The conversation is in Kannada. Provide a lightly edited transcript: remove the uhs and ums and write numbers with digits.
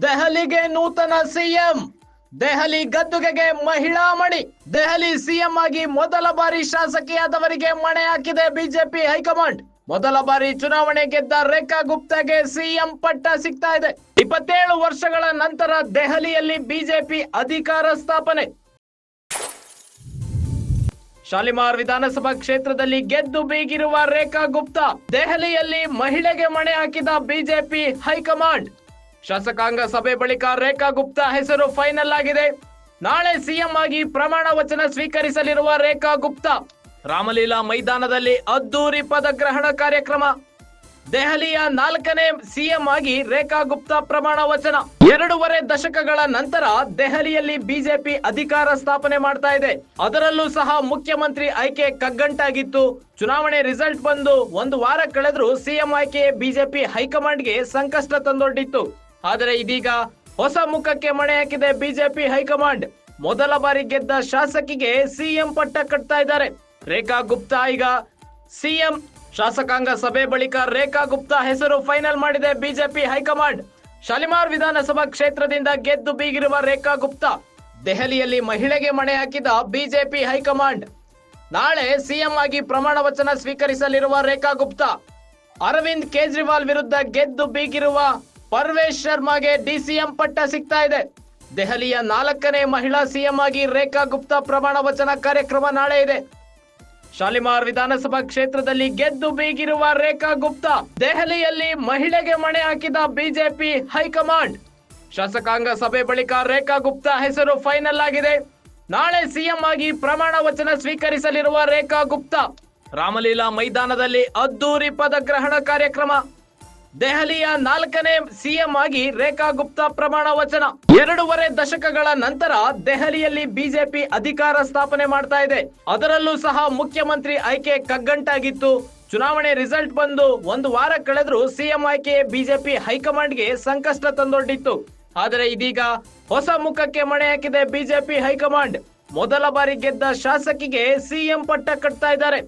ದೆಹಲಿಗೆ ನೂತನ ಸಿಎಂ. ದೆಹಲಿ ಗದ್ದುಗೆಗೆ ಮಹಿಳಾ ಮಣಿ. ದೆಹಲಿ ಸಿಎಂ ಆಗಿ ಮೊದಲ ಬಾರಿ ಶಾಸಕಿಯಾದವರಿಗೆ ಮಣೆ ಹಾಕಿದೆ ಬಿಜೆಪಿ ಹೈಕಮಾಂಡ್. ಮೊದಲ ಬಾರಿ ಚುನಾವಣೆ ಗೆದ್ದ ರೇಖಾ ಗುಪ್ತಾಗೆ ಸಿಎಂ ಪಟ್ಟ ಸಿಗ್ತಾ ಇದೆ. 27 ವರ್ಷಗಳ ನಂತರ ದೆಹಲಿಯಲ್ಲಿ ಬಿಜೆಪಿ ಅಧಿಕಾರ ಸ್ಥಾಪನೆ. ಶಾಲಿಮಾರ್ ವಿಧಾನಸಭಾ ಕ್ಷೇತ್ರದಲ್ಲಿ ಗೆದ್ದು ಬೀಗಿರುವ ರೇಖಾ ಗುಪ್ತಾ. ದೆಹಲಿಯಲ್ಲಿ ಮಹಿಳೆಗೆ ಮಣೆ ಹಾಕಿದ ಬಿಜೆಪಿ ಹೈಕಮಾಂಡ್. ಶಾಸಕಾಂಗ ಸಭೆ ಬಳಿಕ ರೇಖಾ ಗುಪ್ತಾ ಹೆಸರು ಫೈನಲ್ ಆಗಿದೆ. ನಾಳೆ ಸಿಎಂ ಆಗಿ ಪ್ರಮಾಣ ವಚನ ಸ್ವೀಕರಿಸಲಿರುವ ರೇಖಾ ಗುಪ್ತಾ. ರಾಮಲೀಲಾ ಮೈದಾನದಲ್ಲಿ ಅದ್ದೂರಿ ಪದಗ್ರಹಣ ಕಾರ್ಯಕ್ರಮ. ದೆಹಲಿಯ 4ನೇ ಸಿಎಂ ಆಗಿ ರೇಖಾ ಗುಪ್ತಾ ಪ್ರಮಾಣ ವಚನ. 2.5 ದಶಕಗಳ ನಂತರ ದೆಹಲಿಯಲ್ಲಿ ಬಿಜೆಪಿ ಅಧಿಕಾರ ಸ್ಥಾಪನೆ ಮಾಡ್ತಾ ಇದೆ. ಅದರಲ್ಲೂ ಸಹ ಮುಖ್ಯಮಂತ್ರಿ ಆಯ್ಕೆ ಕಗ್ಗಂಟಾಗಿತ್ತು. ಚುನಾವಣೆ ರಿಸಲ್ಟ್ ಬಂದು 1 ವಾರ ಕಳೆದ್ರೂ ಸಿಎಂ ಆಯ್ಕೆ ಬಿಜೆಪಿ ಹೈಕಮಾಂಡ್ಗೆ ಸಂಕಷ್ಟ ತಂದೊಡ್ಡಿತ್ತು. ಆದರೆ ಇದೀಗ ಹೊಸ ಮುಖಕ್ಕೆ ಮಣೆ ಹಾಕಿದೆ ಬಿಜೆಪಿ ಹೈಕಮಾಂಡ್. ಮೊದಲ ಬಾರಿ ಗೆದ್ದ ಶಾಸಕಿಗೆ ಸಿಎಂ ಪಟ್ಟ ಕಟ್ತಾ ಇದ್ದಾರೆ. ರೇಖಾ ಗುಪ್ತಾ ಈಗ ಸಿಎಂ. ಶಾಸಕಾಂಗ ಸಭೆ ಬಳಿಕ ರೇಖಾ ಗುಪ್ತಾ ಹೆಸರು ಫೈನಲ್ ಮಾಡಿದೆ ಬಿಜೆಪಿ ಹೈಕಮಾಂಡ್. ಶಾಲಿಮಾರ್ ವಿಧಾನಸಭಾ ಕ್ಷೇತ್ರದಿಂದ ಗೆದ್ದು ಬೀಗಿರುವ ರೇಖಾ ಗುಪ್ತಾ. ದೆಹಲಿಯಲ್ಲಿ ಮಹಿಳೆಗೆ ಮಣೆ ಹಾಕಿದ ಬಿಜೆಪಿ ಹೈಕಮಾಂಡ್. ನಾಳೆ ಸಿಎಂ ಆಗಿ ಪ್ರಮಾಣ ವಚನ ಸ್ವೀಕರಿಸಲಿರುವ ರೇಖಾ ಗುಪ್ತಾ. ಅರವಿಂದ್ ಕೇಜ್ರಿವಾಲ್ ವಿರುದ್ಧ ಗೆದ್ದು ಬೀಗಿರುವ ಪರ್ವೇಶ್ ಶರ್ಮಾಗೆ ಡಿಸಿಎಂ ಪಟ್ಟ ಸಿಗ್ತಾ ಇದೆ. ದೆಹಲಿಯ 4ನೇ ಮಹಿಳಾ ಸಿಎಂ ಆಗಿ ರೇಖಾ ಗುಪ್ತಾ ಪ್ರಮಾಣ ವಚನ ಕಾರ್ಯಕ್ರಮ ನಾಳೆ ಇದೆ. ಶಾಲಿಮಾರ್ ವಿಧಾನಸಭಾ ಕ್ಷೇತ್ರದಲ್ಲಿ ಗೆದ್ದು ಬೀಗಿರುವ ರೇಖಾ ಗುಪ್ತಾ. ದೆಹಲಿಯಲ್ಲಿ ಮಹಿಳೆಗೆ ಮಣೆ ಹಾಕಿದ ಬಿಜೆಪಿ ಹೈಕಮಾಂಡ್. ಶಾಸಕಾಂಗ ಸಭೆ ಬಳಿಕ ರೇಖಾ ಗುಪ್ತಾ ಹೆಸರು ಫೈನಲ್ ಆಗಿದೆ. ನಾಳೆ ಸಿಎಂ ಆಗಿ ಪ್ರಮಾಣ ವಚನ ಸ್ವೀಕರಿಸಲಿರುವ ರೇಖಾ ಗುಪ್ತಾ. ರಾಮಲೀಲಾ ಮೈದಾನದಲ್ಲಿ ಅದ್ದೂರಿ ಪದಗ್ರಹಣ ಕಾರ್ಯಕ್ರಮ. ದೆಹಲಿಯ 4ನೇ ಸಿಎಂ ಆಗಿ ರೇಖಾ ಗುಪ್ತಾ ಪ್ರಮಾಣ ವಚನ. 2.5 ದಶಕಗಳ ನಂತರ ದೆಹಲಿಯಲ್ಲಿ ಬಿಜೆಪಿ ಅಧಿಕಾರ ಸ್ಥಾಪನೆ ಮಾಡ್ತಾ ಇದೆ. ಅದರಲ್ಲೂ ಸಹ ಮುಖ್ಯಮಂತ್ರಿ ಆಯ್ಕೆ ಕಗ್ಗಂಟಾಗಿತ್ತು. ಚುನಾವಣೆ ರಿಸಲ್ಟ್ ಬಂದು 1 ವಾರ ಕಳೆದ್ರೂ ಸಿಎಂ ಆಯ್ಕೆ ಬಿಜೆಪಿ ಹೈಕಮಾಂಡ್ಗೆ ಸಂಕಷ್ಟ ತಂದೊಡ್ಡಿತ್ತು. ಆದರೆ ಇದೀಗ ಹೊಸ ಮುಖಕ್ಕೆ ಮಣೆ ಹಾಕಿದೆ ಬಿಜೆಪಿ ಹೈಕಮಾಂಡ್. ಮೊದಲ ಬಾರಿ ಗೆದ್ದ ಶಾಸಕಿಗೆ ಸಿಎಂ ಪಟ್ಟ ಕಟ್ತಾ ಇದ್ದಾರೆ.